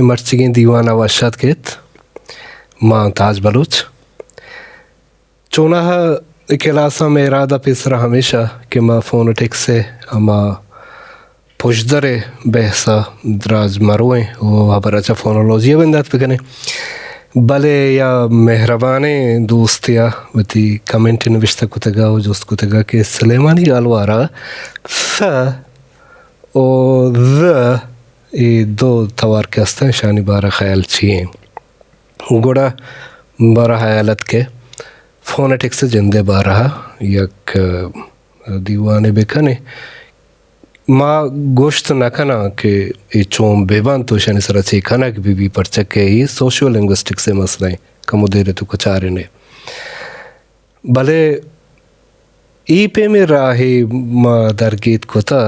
इमर्चिगिन दीवाना वशात केत मां ताज बलूच चोना क्लासा में इरादा पेसरा हमेशा कि मां फोनेटिक्स से अमा पुशदरे बहसा द्राज मरोए वो हबर अच्छा फोनोलॉजी बंदात पे भले या मेहरबाने दोस्तिया वती कमेंट नविश्ता कुतगा वो जोस्त कुतगा के सलेमानी गालवारा फ ओ द ये दो तवार के हस्ते शानी बारा ख्याल चाहिए गोड़ा बारा ख्यालत के फोनेटिक्स से जिंदे बारा यक दीवाने बेकने माँ गोश्त नकना के ये चोम बेबान तो शानी सरा ची खाना की भी परचक के ये सोशियो लिंग्विस्टिक्स से मसले कमुदेरे तो कुछ आ रहे ने भले ई पे में राहे माँ दरगीत को था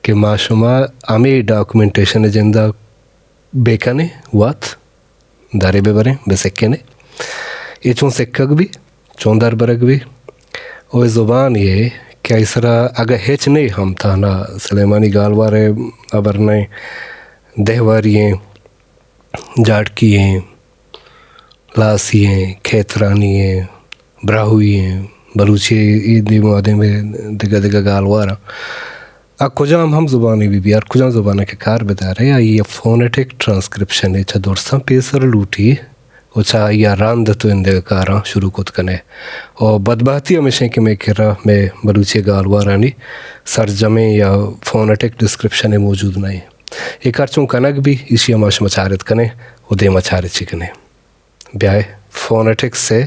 कि माशुमा आमी डॉक्यूमेंटेशन एजेंडा बेकने वात दारे बेबरे बेसेक्केने ये चों सेक्कग भी चोंदर बरग भी और ज़ुबान ये क्या इसरा अगर हेच नहीं हम था ना सलेमानी गालवारे अबर नहीं देहवारिये जाटकिये लासिये खेतरानिये ब्राहुये बलूचिये ये दिमादे में दिगा दिगा गालवारा कुजाम हम ज़ुबानी भी यार कुजाम ज़ुबान के कार बता रहे या ये फोनेटिक ट्रांसक्रिप्शन है चा दोस्तां पेसर लूटी और चा या रांद तो इंदे कारा शुरू कुत कने और बदबाती हमेशा कि मैं किरा मैं बलूची गालवारानी सरजमे या फोनेटिक डिस्क्रिप्शन है मौजूद नहीं ये कारचों कनक भी इसी हमाश मचारित कने उदे मचारित चिकने ब्याह फोनेटिक्स से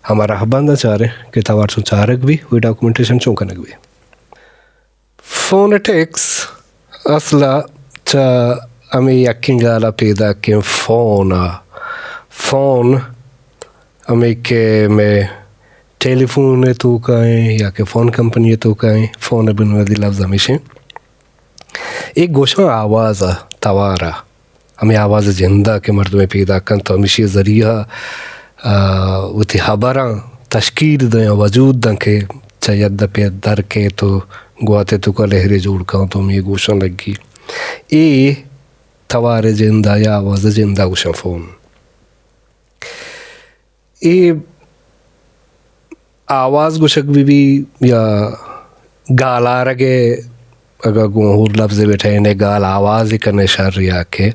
हमारा हबांदा चारे कि तवार चुं चारक भी हुई डॉक्यूमेंटेशन चुं कनक भी फोनेटिक्स असला चा हमें यकीन गाला पैदा के फ़ोन हमें के में टेलीफोन है तो कहें या के फ़ोन कंपनी है तो कहें फ़ोन बुनियादी लफ्ज़ हमेशा एक गोशा आवाज़ तवारा हमें आवाज़ जिंदा के मर्द में पैदा कर तो हमेशा ज़रिया वो थी खबरां तश्कील दें वजूद दें के चाहिए पे दर के तो गुआते तो का लहरे जोड़ का तो मैं गोशा लगी ए तवारे जिंदा या आवाज़ जिंदा गोशा फ़ोन ए आवाज़ गोशक भी या गाला रगे अगर गुहूर लफ्ज़ बैठे ने गाल आवाज़ ही करने शर या के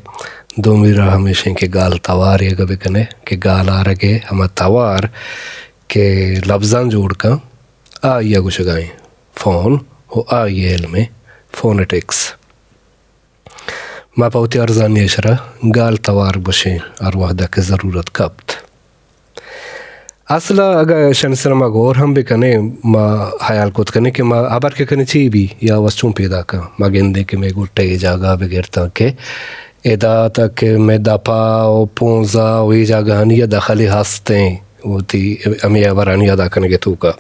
दो मेरा हमेशा के गाल तवार या कभी कने के गाल आ रगे हम तवार के लफ्ज़ां जोड़ का आ या गोशगाएं फ़ोन हो आ ये में फोनेटिक्स माँ पाउती अर्जानी अशरा गाल तवार बशे और वहदा के ज़रूरत कब्त असला अगर शनसरमा गौर हम भी कने माँ ख्याल कुत कने कि माँ आबर के कने ची भी या वस्तुओं पैदा का माँ गेंदे के मैं गुट्टे जागा बगैरता के एदा तक मैं दपा और पोंजा वही जगह नहीं या दखली हंसते वो थी अमी आबरानी अदा करने के तू का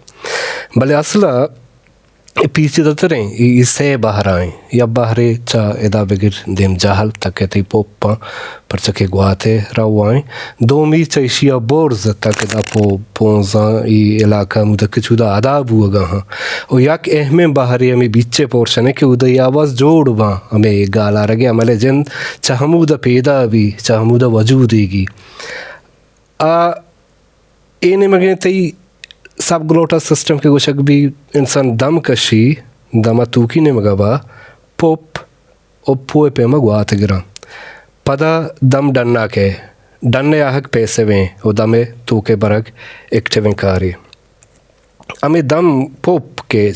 भले असला पीछे तो रहे इससे बाहर आए या बाहरे चा एदा बगैर दिन जाहल तक ती पोपा पर चके गुआते रवाएं दो मी चैशिया बोर्ज तक एदा पोंजा ई इलाका मुझे कुछ उदा आदाब हुआ गा और याक अहमे बाहरे हमें बीचे पोर्शन है कि उदय आवाज़ जोड़ बा हमें गाला रगे हमारे जन चाहमुदा पैदा भी चाहमुदा वजूदेगी एने मगे तई सब ग्लोटस सिस्टम के गोशक भी इंसान दम कशी दमा तूकी ने मगाबा पोप ओप्पो पे मगवात गिरा पदा दम डन्ना के डन्ने आहक पैसे वें ओ दमे तू के बरग एक्टिव कारी हमें दम पोप के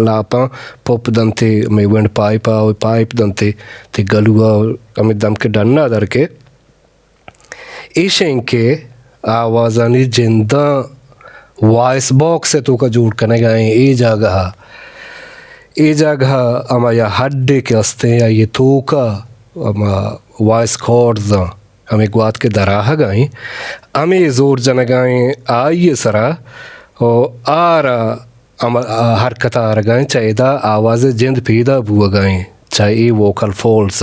लापा पोप दंते में वन पाइप दंते ते गलुआ हमें दम के डन्ना दर के ईशें के आवाज़ानी जिंदा वॉइस बॉक्स से तो का जोड़ करने गए ए जगह अमा या हड्डे के हस्ते या ये तो का अमा वॉइस कॉर्ड्स हमें गुआत के दराह गए हमें जोर जन गए आइए सरा और आरा अमा हरकत आ गए चाहे दा आवाज़ जिंद पैदा बुआ गए चाहे वोकल फोल्ड्स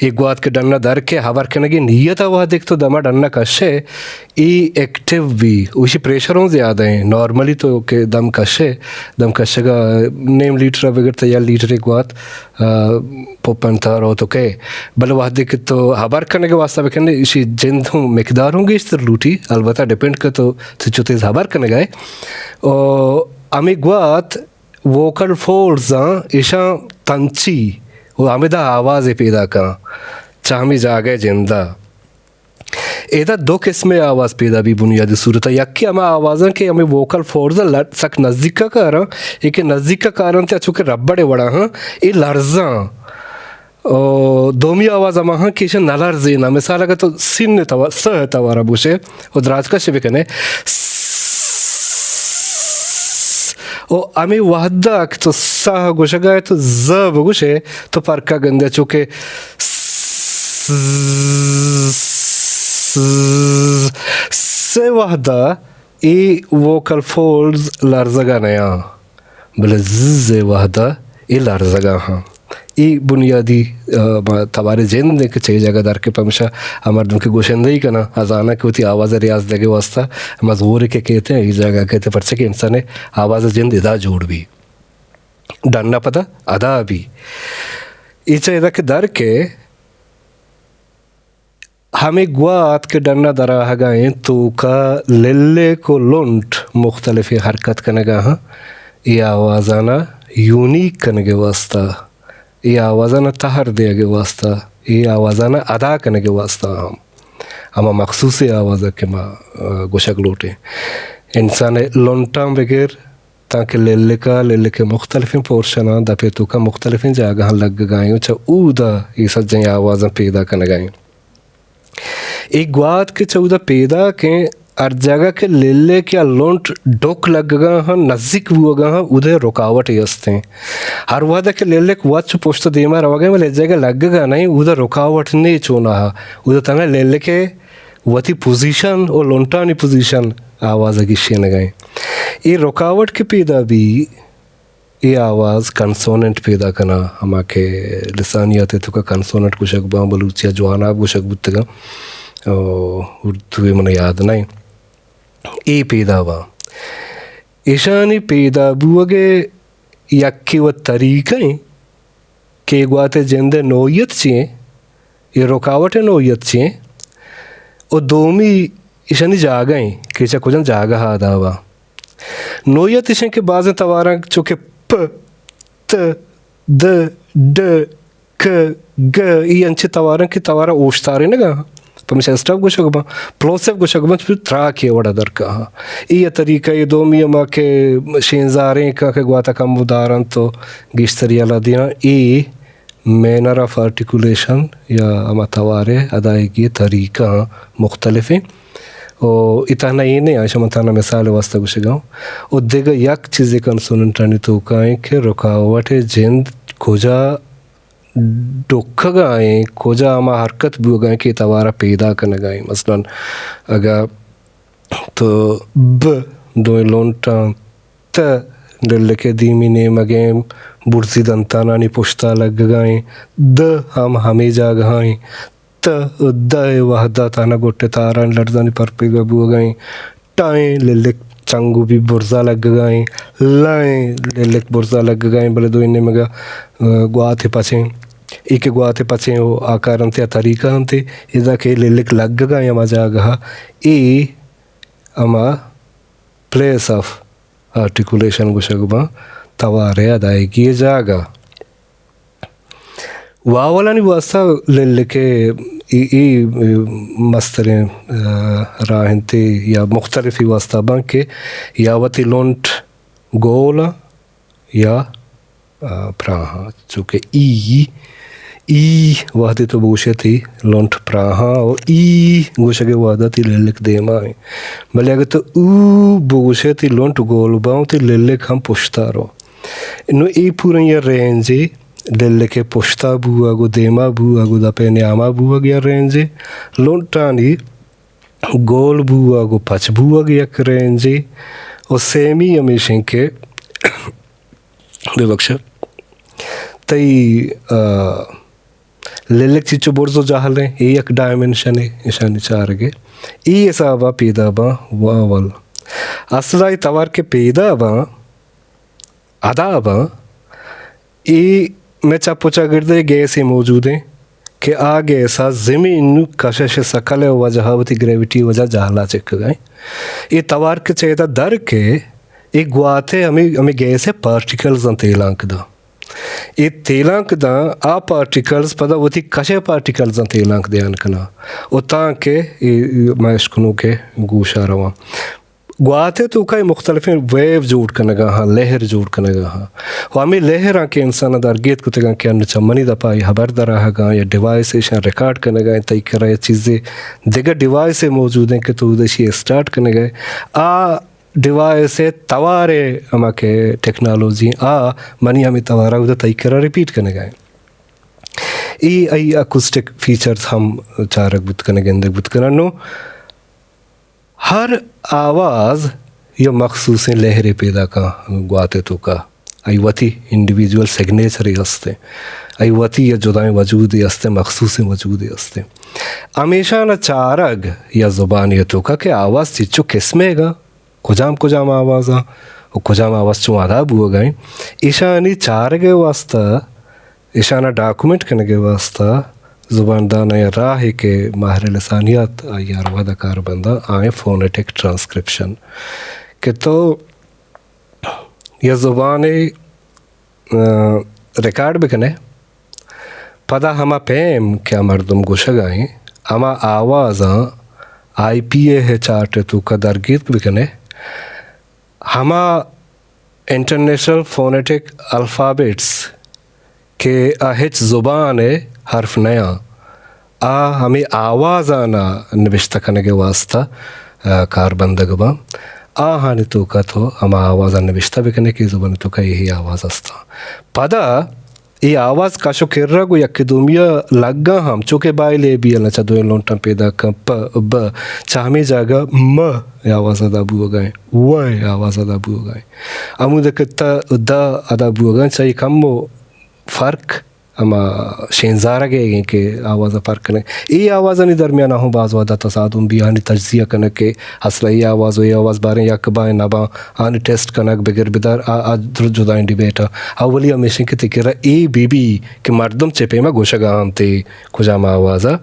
एक गुआत के डन्ना दर के हवर के नगे नियत वह देख तो दमा डन्ना कशे ई एक्टिव भी उसी प्रेशरों ज़्यादा हैं नॉर्मली तो के दम कशे का नेम लीटर वगैरह तैयार लीटर एक गुआत पोपन तार हो तो के बल वह देख तो हवर करने के वास्ते कहने इसी जिंद हूँ मिकदार होंगे इस तरह लूटी अलबत्ता डिपेंड कर तो चुते हवर करने गए और अमी गुआत वोकल फोर्स ईशा तंची वो आमिदा आवाज़ पैदा का चामी जागे जिंदा एदा दो किस्में आवाज़ पैदा भी बुनियादी सूरत है यक्की हमें आवाज़न के हमें वोकल फोर्स लट सक नज़दीक का कारण एक नज़दीक का कारण थे चूँकि रबड़े बड़ा हाँ ये लर्जा और दोमी आवाज़ हम हाँ कि इसे नलर्जे ना मिसाल अगर तो सिन तवा स तवारा बुशे और द्राज का शिवे कने ओ आम्ही वाहदाक तो सह गोशगाय तो ज बगुशे तो परका गंदे चुके से वाहदा ई वोकल फोल्ड्स लर्जगा नया बले ज वाहदा ई लर्जगा हाँ ई बुनियादी तवारे जेंद के चाहिए जगह दर के पमशा हमारे दुम के गोशंदे ही करना अजाना के होती आवाज़ रियाज लगे वास्ता मजबूर के कहते हैं इस जगह कहते पर से कि इंसान ने आवाज़ जेंद इदा जोड़ भी डरना पता अदा भी इच्छा इदा के दर के हमें गुआत के डरना दरा हगाएं तो का लल्ले को लुंट मुख्तलिफ हरकत करने का हाँ ये आवाज़ाना यूनिक करने के वास्ता ये आवाज़ाना तहर दे के वास्ता ये आवाज़ाना अदा करने के वास्ता हम मखसूस आवाज़ के माँ गोशक लोटे इंसान लोंटाम बगैर ताकि लेले के मुख्तलिफ पोर्शन दफे तो का मुख्तलिफ जगह लग गए अच्छा ऊदा ये सज्जें आवाज़ पैदा करने गए एक गुआत के चौदह पैदा के हर जगह के लेले क्या लोंट डोक लग गए हैं नज़दीक हुआ गए हैं उधर रुकावट यस्ते हैं हर वादा के लेले को वाच पोस्ट देमा रवा गए वाले जगह लग गए नहीं उधर रुकावट नहीं चोना है उधर तना लेले के वती पोजीशन और लोंटानी पोजीशन आवाज़ की शेन गए ये रुकावट के पैदा भी ये आवाज़ कंसोनेंट पैदा करना हमारे के लिसानियात तो का कंसोनेंट कुछ अकबां बलूचिया जवाना कुछ अकबुत्तगा उर्दू मन याद नहीं ए पैदा हुआ ईशानी पैदा बुआगे यक्की व तरीक़ें के गुआते जिंदे नोयत चाहिए ये रुकावट है नोयत चाहिए और दोमी ईशानी जागें कि चा कुछ जागा हादा हुआ नोयत ईशन के बाज़ तवारा चुके प त द ड क ग ये अंचे तवारा की तवारा ओश्तारे ना गा पमिशन स्टॉप गुशगबा प्लोसेव गुशगबा फिर त्रा के वड़ा दर का ये तरीका ये दो मियाँ के शेंजारे का के गुआता कम उदाहरण तो गिश्तरिया ला दिया ये मैनर ऑफ आर्टिकुलेशन या अमतवारे अदायगी तरीका मुख्तलिफ हैं और इतना ये नहीं आशा मताना मिसाल वास्ता गुशगाओ और देगा यक चीज़ें कंसोनेंटानी तो काएं के रुकावट जिंद खोजा डोखा गाएं खोजा आमा हरकत भी गाएं कि तवारा पैदा करने गाएं मसलन अगर तो ब दो लोंटा त दिल के दीमी ने मगे बुर्सी दंताना नि पुश्ता लग गाएं द हम हमें जा गाएं त द वहदा ताना गोटे तारा लड़दानी पर पे गबू गाएं टाएं ले चंगू भी बुर्जा लग गए लाएं ले बुर्जा लग गए बोले दो इन्हें मगा गुआते पचे एक गुआते पचे वो आकार अंते तरीका अंते इधर के ले लग गए अमा जागा ए अमा प्लेस ऑफ आर्टिकुलेशन गुशगबा तवारे अदायगी जागा वावला नहीं वास्ता ले के ई मस्तरे राहनते या मुख्तलिफ़ी वास्ता के यावती लोंट गोला या प्राहा चूँकि ई वादे तो बोशे थी लोंट प्राहा और ई गोशे के वादा थी लेलेक देमा है भले अगर तो ऊ बोशे थी लोंट गोल बाँव थी लेलेक हम पुश्ता रो इन्हों ई पूरा ये रेंज लेले के पुश्ता बुआ गो देमा बुआ गो दपे न्यामा बुआ गया रेंजे लोंटानी गोल बुआ गो पच बुआ गया रेंजे और सेमी अमीशिंग के बेबक्शा तई लेलेक चिचो बोर्जो जाहले एक डायमेंशन ईशानी चारगे ई साबा पेदाबा वावल असलाई तवार के पेदाबा अदाबा ई में चापोचा गिरदे गैस ही मौजूद है कि आगे ऐसा ज़मीन कशिश सकल वजहावती ग्रेविटी वजह जहला चेक गए ये तवार के चेता दर के एक गुआते हमें गैस है पार्टिकल्स अन तेलांक दा ये तेलांक दा आ पार्टिकल्स पता वती कशे पार्टिकल्स अन तेलांक दे अनकना उतां के मैं इसको के गूशा रवा गुआते तो कई मुख्तलिफ वेव जोड़ कनगा हाँ लहर जोड़ कनगा हाँ हमें लहर के इंसान दरगेत को तगा क्या चमनी दपा ये हबर दरा है या डिवाइस रिकॉर्ड कनगा तय करा ये चीज़ें दिगर डिवाइस मौजूद हैं कि तो उदशी स्टार्ट कनगा आ डिवाइस तवारे अमा के टेक्नोलॉजी आ मनी हमें तवारा उधर तय करा रिपीट कनगा ई आई अकूस्टिक फीचर्स हम चारक बुत कनगे इंदक बुत करनो हर आवाज़ या मखसूस लहरें पैदा का गुआते तो का आई वती इंडिविजुअल सिग्नेचर हस्ते आई वती या जुदाएं वजूद हस्ते मखसूस वजूद हस्ते हमेशा न चारग या ज़ुबान ये तो का कि आवाज़ चिच्चो किस्मेगा कुजाम आवाज़ और कुजाम आवाज़ चो आदाब हुआ गए ईशानी चारगे वास्ता ईशाना डॉक्यूमेंट करने के वास्ता ज़ुबानदान या राह के माहिर लसानियत यार वदाकार बंदा आए फोनेटिक ट्रांसक्रिप्शन कि तो यह ज़ुबान रिकॉर्ड बिकने पदा हमा पेम क्या मर्दम गुशगाएँ हमा आवाज़ा IPA है चार्ट तो का दरगीत बिकने हमा इंटरनेशनल फोनेटिक अल्फ़ाबेट्स के अहिच ज़ुबान हर्फ नया हमें आवाज़ आना निविश्ता करने के वास्ता कार बंदगबा हानि तो का तो हम आवाज़ निविश्ता भी करने की ज़ुबान तो का यही आवाज़ अस्ता पदा ये आवाज़ काशो किर्रा को यक्के दुमिया लग्गा हम चुके बाई ले भी अल्लाह चदों लोंटा पैदा का प ब चाहमे जागा म आवाज़ अदा बुआ गए वो आवाज़ अदा बुआ गए अमुद कितना द अदा बुआ गए चाहिए कम वो फ़र्क अमा शेंजारा गए कि आवाज़ फ़र्क करें ये आवाज़ नहीं दरमियान हो बाज़ वादा तसादुम भी आनी तज्जिया करने के असला ये आवाज़ बारे या कबाए नबा आनी टेस्ट करना बगैर बिदार आज जुदाई डिबेट अवली हमेशा के तिकरा ए बीबी के मर्दम चेपे में गोशगा आमते कुजामा आवाज़ा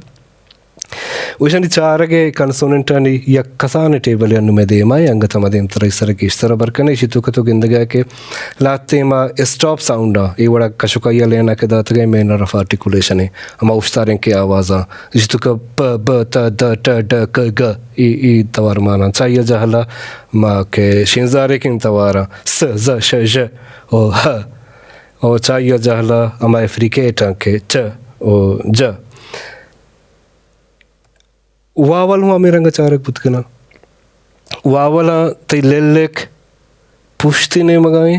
वैशानी चारगे कंसोनेंटानी या कसाने टेबल या नुमे देमा या अंगत मदेम तरह इस तरह की इस तरह बरकने इसी तो गिंदगा के लाते मा स्टॉप साउंड ये बड़ा कशुका या लेना के दात गए मेन रफ आर्टिकुलेशन है हम उस्तारें के आवाज़ा इसी तो का प ब त द ट ड क ग ई तवार माना चाहिए जहला माँ के शिंजारे के तवारा स ज श ज ओ ह और चाहिए जहला हमारे अफ्रीकेटा के च ओ ज वावल हुआ मेरा रंग चारक बुत कना वावला तई लेक पुश्ती ने मगाए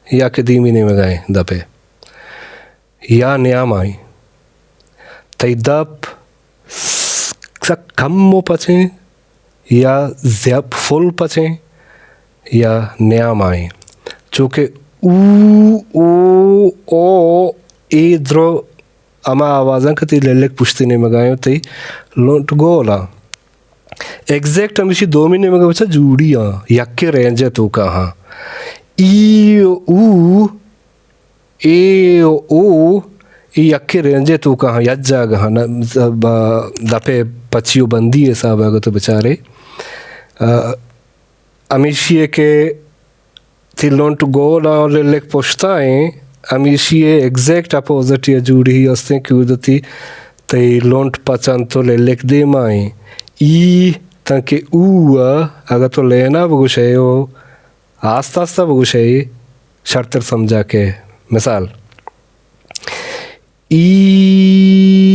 या के दीमी ने मगाए दपे या न्याम आई तई दप कम पचे या ज़्याप फुल पचे या न्याम आई चूँकि ओ ए द्रो अमा आवाज़ां कती लेक पुश्ती ने मगाए तई लोट गोला एग्जैक्ट हमेशा 2 महीने में बच्चा जूड़िया यक्के रेंज है तो कहाँ ई ऊ ए ओ यक्के रेंज है तो कहाँ यज जागा ना दपे पचियो बंदी है साहब अगर तो बेचारे हमेशा के थी लोट गोला और लेक पुश्ता है हमेशा एग्जैक्ट अपोजिट या जुड़ी ही हस्ते क्यों दती तई लोंट पचन तो लेक दे माए ई ताकि अगर तो लेना बगुशे हो आस्ता आस्ता बगुशे शर्तर समझा के मिसाल ई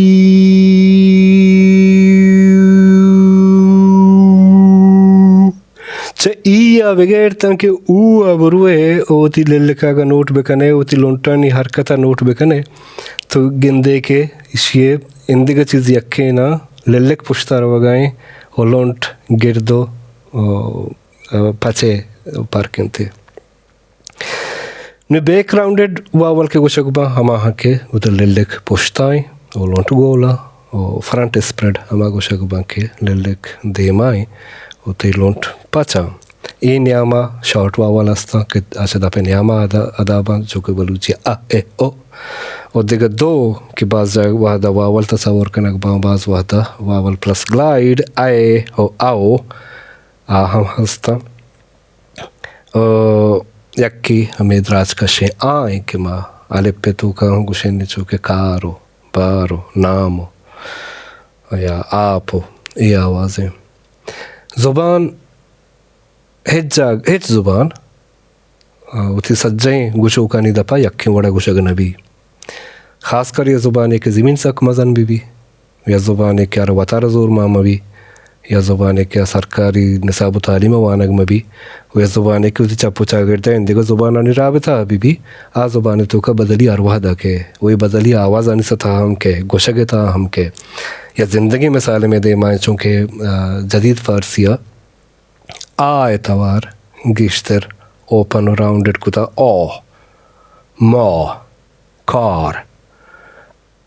ई बगैर ताकि अबरुए ओती लेका का नोट बेकने ओती लोंटानी हरकता नोट बेकने तो गिंदे के इशिए इंदी का चीज़ यक्के ना लेक पुश्ता रवगाएं और लोंट गिरदो पचे पार्किंग ने बैकग्राउंडेड वावल के गोशकबा हम के उधर lake पुश्ताएं o lontu gola o front spread ama gushaga banke lelek demai o te lont pacha e nyama short vowel asta ke ashada pe nyama adaban jo ke baluchi a e o dega do ke baz wahda vowel tasawwur kanak baz wahda vowel plus glide ae o ao a ham hasta yakki amedraj ka she a ke ma aleppe tu ka gushen chu ke karo baro namo या आप ये आवाज़ें ज़ुबान hitch ज़ुबान उठी सज्जें गुशो का नहीं दपा यक्खे वड़ा गुशग नबी ख़ास कर ये ज़ुबान एक ज़मीन सक मज़न भी या ज़ुबान एक क्या रवातार ज़ोर मामा भी या ज़ुबान एक क्या सरकारी निसाब तालीम वानग में भी या ज़ुबान एक उठी चापूचा करते हैं इंदिको ज़ुबान आनी राबता भी आ ज़ुबान तो का बदली अरवाह दके वही बदली आवाज़ आनी सता हम के गुशगे था हम के या ज़िंदगी मिसाल में दे माए चूँकि जदीद फ़ारसिया आ एतवार गिश्तर ओपन राउंडेड कुता ओ मो कार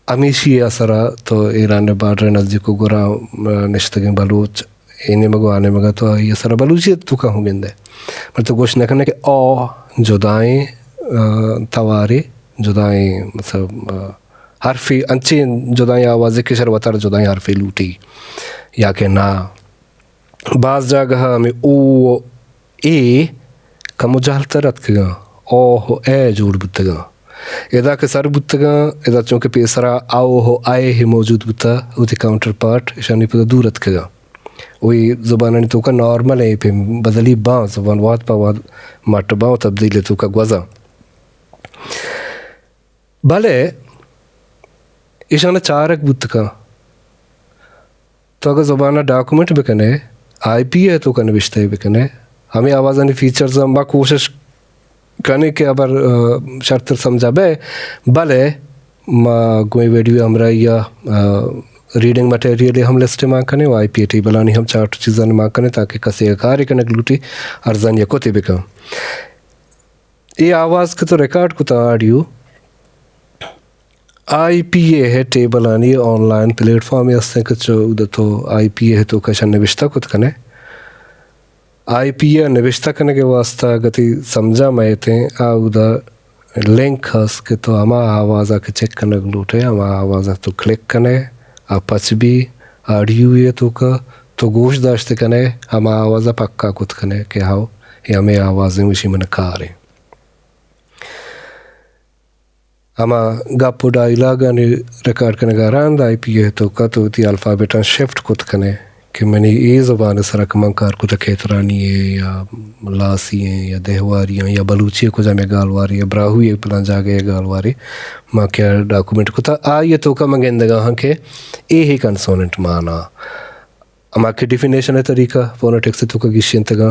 अमीशी असरा तो ईरान बार्डर नज़दीक गोरा निश्तगे बलूच इन्हें मगो आने मगा तो ये सारा बलूचियत तो कहूँ बिंदे मतलब गोश न करने के ओ जुदाएं तवारे जुदाएं मतलब हरफी अंची जुदाएं आवाज़ें के शरवतार जुदाएं हरफी लूटी या के ना बाज़ जगह में ओ ए कमुजाल तरत कगा ओ हो ए जोड़ बुतगा इधर के सर बुतगा इधर चूँकि पेसरा आओ हो आए ही मौजूद बुता उसी काउंटर पार्ट शानी पर दूरत कगा वही ज़ुबान तो का नॉर्मल है पे बदली बाँ ज़ुबान वाद पा वाद मट बाँ तब्दील तो का ग्वाजा भले ईशाना चारक बुतका तो अगर ज़ुबाना डॉक्यूमेंट बिकने आईपी है तो कने बिश्ते बिकने हमें आवाज़ानी फीचर्स हम बा कोशिश करने के अबर शर्त समझा बे भले माँ कोई वीडियो हमरा या रीडिंग मटेरियल हम लिस्ट माँ कने वो आईपी टेबल आनी हम चार चीज़ें माँ कने ताकि कसे कार्य कने ग्लूटी अर्ज़ान या कोते बिका ये आवाज़ के तो रिकॉर्ड कुता ऑडियो आईपीए है टेबल आनी ऑनलाइन प्लेटफॉर्म या से कुछ उधर तो आईपीए है तो कशन निविष्टा कुछ कने आईपीए निविष्टा करने के वास्ता गति समझा मैं थे आ उधर लिंक हस के तो हमा आवाज़ आके चेक करने ग्लूटे हमा आवाज़ तो क्लिक करने आ पच भी ऑडियो ये तो गोश दाश्त करने हमा आवाज़ पक्का कुछ करने के हाउ ये हमें आवाज़ें उसी में नकार हैं हमा गापो डायलॉग ने रिकॉर्ड करने का रांद आईपीए तो का तो ती अल्फ़ाबेट शिफ्ट कुछ करने कि मैंने ये ज़बान सरा कमंकार को खेतरानी है या लासी हैं या देहवारी हैं या बलूची को जामे गालवारी या ब्राहू ये पला जागे गालवारी माँ क्या डॉक्यूमेंट को था आ ये तो का मंगेंदगा हाँ के ए ही कंसोनेंट माना अमा के डिफिनेशन है तरीका फोनेटिक्स से तो का गिशियंतगा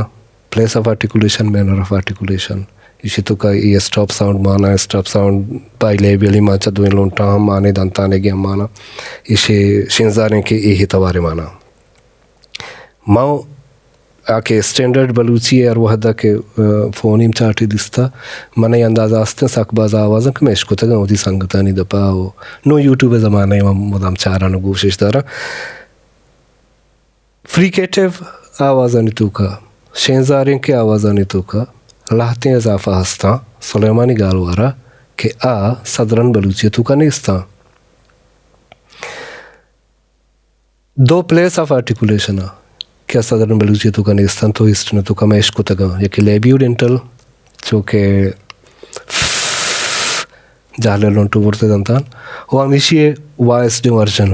place of articulation manner of articulation इसी तो का ये स्टॉप साउंड माना स्टॉप साउंड पाई लेबली माँ चदुए लोंटा हम माने दंताने के माना इसे शिंजारे के ए ही तवारे माना माओ आके स्टैंडर्ड बलूची और वहदा के फ़ोन चाटी दिस्ता मने अंदाज़ा आस्ते सकबाज़ आवाज़ के मैं इसको तक उदी संगता नहीं दपाओ नो यूट्यूब ज़माने में मुदाम चारा न कोशिश दारा फ्रीकेटिव आवाज़ नहीं तो का शेंजारें के आवाज़ नहीं तो का लाहते इजाफा हस्ता सुलेमानी गालवारा के आ सदरन बलूची तो का निस्ता दो प्लेस ऑफ आर्टिकुलेशन क्या सदरन बलूची तो का निस्तान तो इस्ट ने तो का मैं इसको तक या कि लेबियो डेंटल जो के जाले लोंटू बोलते दंतान वो हमेशा वॉइस डिवर्जन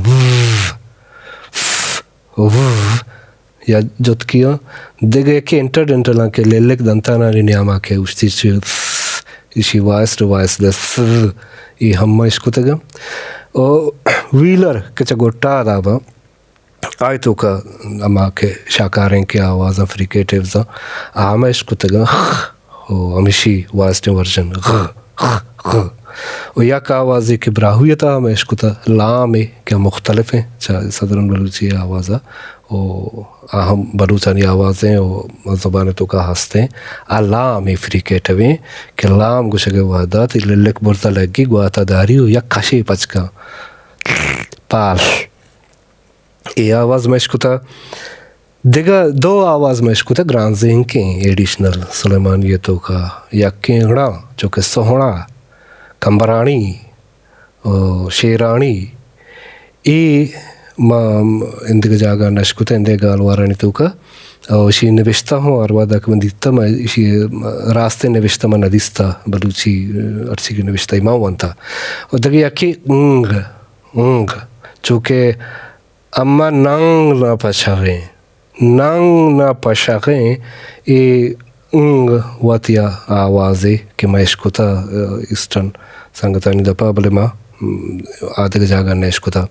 या जोत किया देखे के इंटर डेंटल के लेलेक दंताना नियामा के उस चीज़ इसी वॉइस टू वॉइस दस ये हम इसको तक और व्हीलर के चगोटा दाबा आय तो का अमा के शाकारें के आवाज़ फ्रिकेटिव ज़ा आम इसको तक हो हमेशी वॉइस डिवर्जन और या का आवाज़ के ब्राहुयता हमें इसको तक लाम है क्या मुख्तलिफ हैं चाहे सदरन बलूची आवाज़ ओ अहम बलूचानी आवाज़ें और ज़बान तो का हंसते हैं अलाम ही फ्रिकेटिव हैं कि लाम गुशगे वादा तिल्लक बुरता लगी गुआता दारी हो या खशे पचका पाल ये आवाज़ मशकुता दिगा दो आवाज़ मशकुता ग्रांजिंग के एडिशनल सुलेमान ये तो का यक्के गड़ा जो कि सोहना कंबरानी शेरानी ये इंदिग जागा नशकुता इंदे गालवारानी तो का शी नविश्ता हूँ और वादा के मंदिता मैं शी रास्ते नविश्ता मैं नदिस्ता बलूची अर्सी की नविश्ता ही माँ बनता और दगे यक्के ऊँग चूँकि अम्मा नंग ना पशागे ये ऊँग वातिया आवाज़े कि मैं इसको था ईस्टर्न संगतानी दपा बले माँ आधे जागा ने इसको था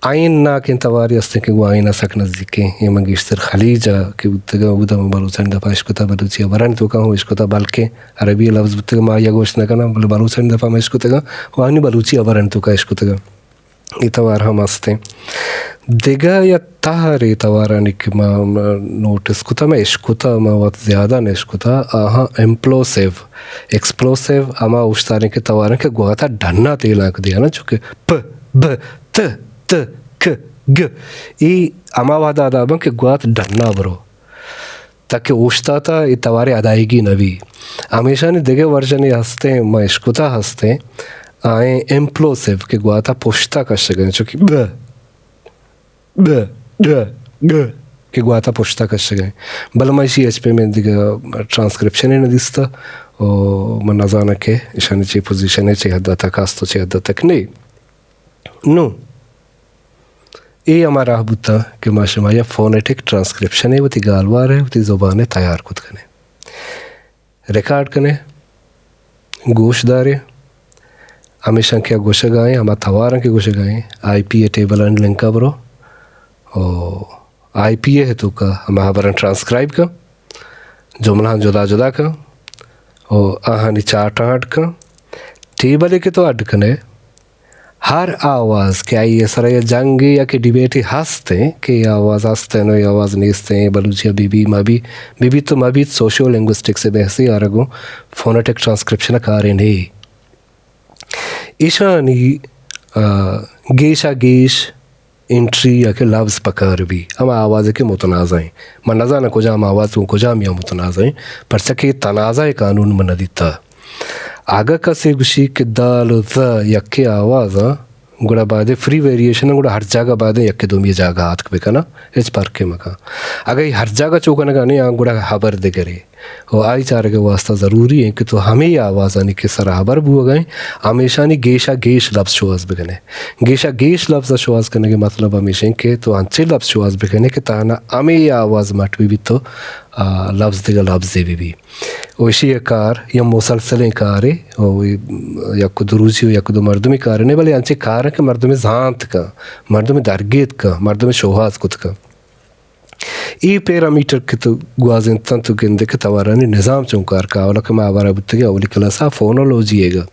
आइन ना कि तवारी अस्ते कि वो आइन असक नज़दीके ये मंगिश्तर खलीजा कि उतगा उदा बलूचन दपा इसको था बलूचिया वरन तो कहूँ इसको था बल्कि अरबी लफ्ज़ उतगा माँ या गोश्त न करना बल बलूचन दपा मैं इसको तगा वानी बलूचिया वरन तो का इसको तगा इतवार हम अस्ते दिगा या तारे तवारानी कि माँ नोटिस कुता मैं इश्कुता माँ वक्त ज़्यादा ने इश्कुता आहा एम्प्लोसिव एक्सप्लोसिव अमा उश्ताने के तवारन के गुआता ढन्ना तेला कर दिया ना चुके प ब त क ग ये अमा वादा आदाबन के गुआत ढन्ना बरो ताकि उश्ता था ये तवारे अदायगी नवी हमेशा ने दिगे वर्जन ये हंसते माँ इश्कुता हंसते आए एम्प्लोसिव के गुआता पुश्ता कर सकें चुकी के गुआता पुश्ता कर सकें बलमा इसी एच पे में दिगा ट्रांसक्रिप्शन है नदिस्ता और मन नज़ाना के इशाने ची पोजीशन है ची हद्दा तक आस्तो ची हद्दा तक नहीं नो ये हमारा बुता कि माशमाया फोनेटिक ट्रांसक्रिप्शन है वो ती गालवार है वो ती ज़ुबान तैयार खुद कने रिकॉर्ड कने गोशदार है हमेशा क्या गोशे गाएं हमारा तवार के गोशे गाएं IPA table and link bro और आईपीए है तो का हमारा बरन ट्रांसक्राइब का जुमला जुदा जुदा का और आहानी चार्ट आर्ट का टेबल के तो अटकने हर आवाज़ क्या ये सर ये जंगे या कि डिबेट हंसते कि आवाज़ हंसते नो ये आवाज़ नीचते बलूचिया बीबी तो मबी सोशियो लिंग्विस्टिक से बहसी आ रहा फोनेटिक ट्रांसक्रिप्शन का रहे नहीं ईशानी गेशा गेश इंट्री या के लफ्ज़ पकार भी हम आवाज़ के मुतनाज़ाएं मन नज़ा न कुजा हम आवाज़ को कुजा मिया मुतनाज़ाएं पर सके तनाज़ा कानून मन दिता आगा का से गुशी के दाल ज़ यक्के आवाज़ गुड़ा बादे फ्री वेरिएशन गुड़ा हर जगह बादे यक्के दो मिया जगह हाथ के बेकना इस पार के मका अगर हर जगह चौकने का नहीं आ गुड़ा खबर दे करे और आई चार के वास्ता ज़रूरी है कि तो हमें ये आवाज़ आने के सर खबर बुआ गए हमेशा नहीं गेशा गेश लफ्ज़ शुआस बिकने गेशा गेश लफ्ज़ शुआस करने के मतलब हमेशा के तो अंचे लफ्ज़ शुआस बिकने के ताना हमें ये आवाज़ मट भी तो लफ्ज़ देगा लफ्ज़ भी वैसी कार या मुसलसल कार है और या कुछ रूसी हो या कुछ मर्दमी कार नहीं भले अंचे कार है कि मर्दमी ज़ांत का मर्दमी दरगेत का मर्दमी शोहास कुछ का ये पैरामीटर के तो गुआज़न तंतु के अंदर के तवारानी निज़ाम चौंकार का वाला के मावारा बुत्ते के अवली क्लासा फोनोलॉजी हैगा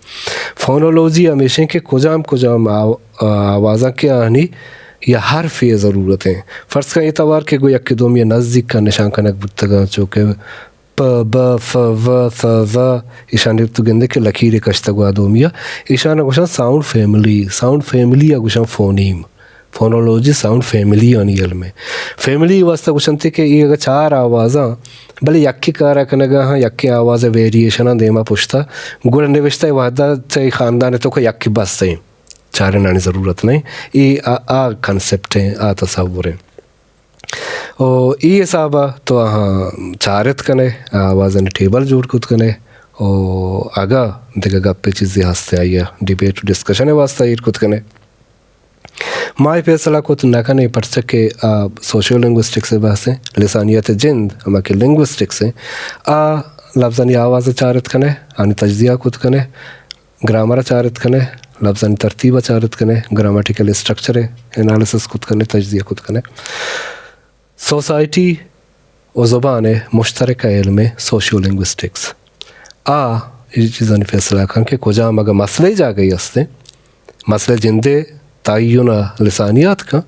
फोनोलॉजी हमेशा के कुजाम आवाज़ा के आनी या हर फे ज़रूरत है फ़र्ज़ का ये तवार के गो यक्के दोम या नज़दीक का निशान कनक बुत्ते का चौके प ब फ व फ व ईशान तो गंदे के लकीर कश्ता गुआ दोमिया ईशान गुशान साउंड फैमिली या गुशान फोनीम फोनोलॉजी साउंड फैमिली अनियल में फैमिली वास्ता कुछ अंते के ये अगर चार आवाज़ा भले यक्की कारा कनगा हाँ यक्की आवाज़ वेरिएशन देमा पुछता गुड़ निविश्ता वादा से ख़ानदान है तो कोई यक्की बस से चार नानी ज़रूरत नहीं ये आ कंसेप्ट है आ तस्वुर है और ये साबा तो हाँ चारत कने आवाज़ ने टेबल जोड़ खुद कने और आगा देखा गप्पे चीज़ें हंसते आई है डिबेट डिस्कशन है वास्ता ये खुद कने माय फैसला को तो ना नहीं पढ़ सके सोशियो लिंग्विस्टिक से बहसें लिसानियत जिंद हम के लिंग्विस्टिक से लफ्ज़ानी आवाज़ चारत कने आनी तज्जिया खुद कने ग्रामर चारत कने लफ्ज़ानी तरतीब चारत कने ग्रामेटिकल स्ट्रक्चर एनालिसिस खुद कने तज्जिया खुद कने सोसाइटी और ज़ुबान मुश्तरक इल्म सोशियो लिंग्विस्टिक्स ये चीज़ानी फैसला खान के कुजा मगर मसले जा गई हस्ते मसले जिंदे तायुना लिसानियात का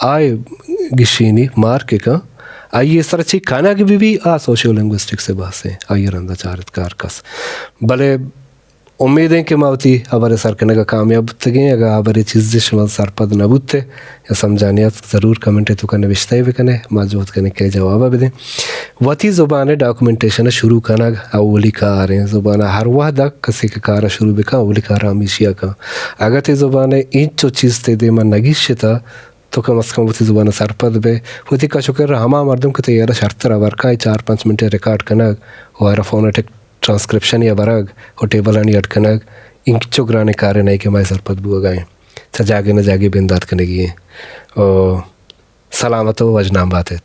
आए गिशीनी मार के का आइए सर अच्छी खाना की भी सोशियो लिंग्विस्टिक से बात से आइए रंदा चारत कार कस भले उम्मीद है कि मावती अबर सर कने का कामयाब तगे अगर अबर चीज़ शमल सरपद नबूते या समझानियत ज़रूर कमेंट तो कने विश्ताई भी कने मौजूद कने के जवाब भी दें वती ज़ुबान डॉक्यूमेंटेशन शुरू करना अवली कार हैं ज़ुबान हर वह दक कसी के कार शुरू भी का अवली कार हमेशिया का अगर ते ज़ुबान इंच जो चीज़ ते दे मन नगिश्ता तो कम अज़ कम वती ज़ुबान सरपद बे वती का शुक्र हमा मर्दम के तैयार शर्तर वर्का 4-5 मिनट रिकॉर्ड करना और फोनेटिक ट्रांसक्रिप्शन या बरग और टेबल आणि अटकनग इंक चुगराने कार्य नहीं कि मैं सरपद बुआ गए जागे न जागे बिंदात करने की और सलामत हो वजनाम बात है।